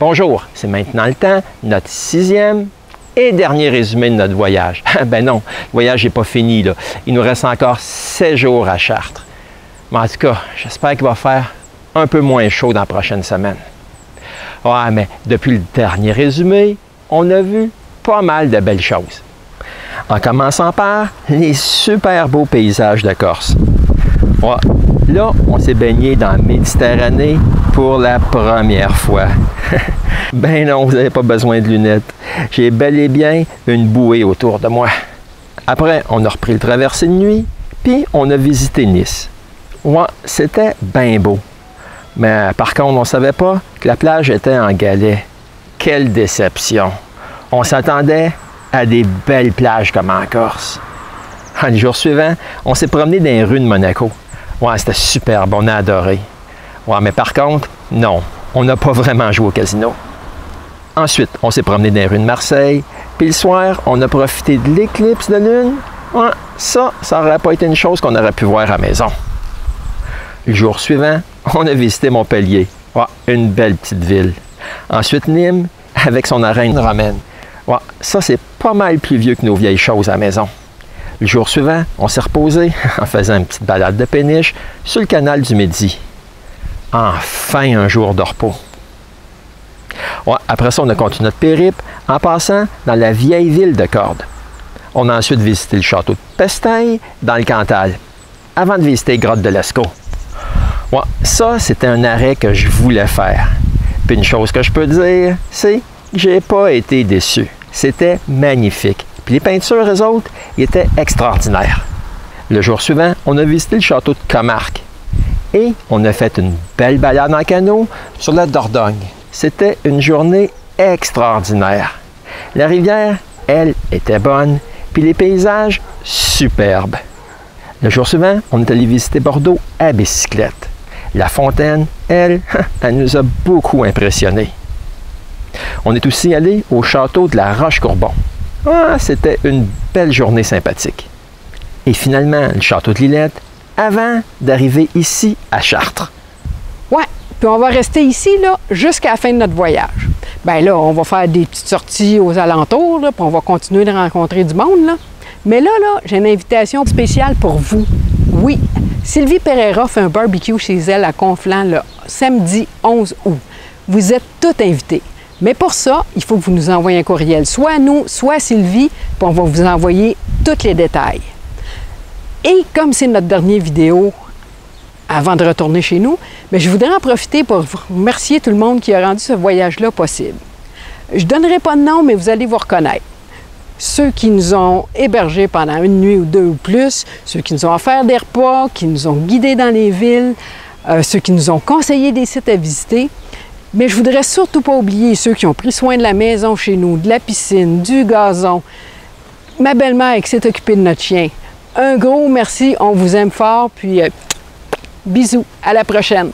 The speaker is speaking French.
Bonjour, c'est maintenant le temps, notre 6e et dernier résumé de notre voyage. Ben non, le voyage n'est pas fini, là. Il nous reste encore 7 jours à Chartres. Mais en tout cas, j'espère qu'il va faire un peu moins chaud dans la prochaine semaine. Ouais, mais depuis le dernier résumé, on a vu pas mal de belles choses. En commençant par les super beaux paysages de Corse. Ouais, là, on s'est baigné dans la Méditerranée pour la première fois. Ben non, vous n'avez pas besoin de lunettes. J'ai bel et bien une bouée autour de moi. Après, on a repris le traversée de nuit, puis on a visité Nice. Ouais, c'était bien beau. Mais par contre, on ne savait pas que la plage était en galets. Quelle déception! On s'attendait à des belles plages comme en Corse. Le jour suivant, on s'est promené dans les rues de Monaco. Ouais, c'était superbe, on a adoré. Ouais, mais par contre, non, on n'a pas vraiment joué au casino. Ensuite, on s'est promené dans les rues de Marseille, puis le soir, on a profité de l'éclipse de lune. Ouais, ça n'aurait pas été une chose qu'on aurait pu voir à la maison. Le jour suivant, on a visité Montpellier. Ouais, une belle petite ville. Ensuite, Nîmes, avec son arène romaine. Ouais, ça, c'est pas mal plus vieux que nos vieilles choses à la maison. Le jour suivant, on s'est reposé en faisant une petite balade de péniche sur le canal du Midi. Enfin, un jour de repos. Ouais, après ça, on a continué notre périple en passant dans la vieille ville de Cordes. On a ensuite visité le château de Pestaille dans le Cantal, avant de visiter les grottes de Lascaux. Ouais, ça, c'était un arrêt que je voulais faire. Puis une chose que je peux dire, c'est que j'ai pas été déçu. C'était magnifique. Puis les peintures, eux autres, ils étaient extraordinaires. Le jour suivant, on a visité le château de Comarque. Et on a fait une belle balade en canot sur la Dordogne. C'était une journée extraordinaire. La rivière, elle, était bonne, puis les paysages, superbes. Le jour suivant, on est allé visiter Bordeaux à bicyclette. La fontaine, elle, elle nous a beaucoup impressionnés. On est aussi allé au château de la Roche-Courbon. Ah, c'était une belle journée sympathique. Et finalement, le château de Lillette, avant d'arriver ici à Chartres. Ouais, puis on va rester ici là jusqu'à la fin de notre voyage. Bien là, on va faire des petites sorties aux alentours, là, puis on va continuer de rencontrer du monde, là. Mais là, j'ai une invitation spéciale pour vous. Oui, Sylvie Pereira fait un barbecue chez elle à Conflans le samedi 11 août. Vous êtes tous invités. Mais pour ça, il faut que vous nous envoyiez un courriel, soit à nous, soit à Sylvie, puis on va vous envoyer tous les détails. Et comme c'est notre dernière vidéo avant de retourner chez nous, bien, je voudrais en profiter pour remercier tout le monde qui a rendu ce voyage-là possible. Je ne donnerai pas de nom, mais vous allez vous reconnaître. Ceux qui nous ont hébergés pendant une nuit ou deux ou plus, ceux qui nous ont offert des repas, qui nous ont guidés dans les villes, ceux qui nous ont conseillé des sites à visiter. Mais je voudrais surtout pas oublier ceux qui ont pris soin de la maison chez nous, de la piscine, du gazon, ma belle-mère qui s'est occupée de notre chien. Un gros merci, on vous aime fort, puis bisous, à la prochaine!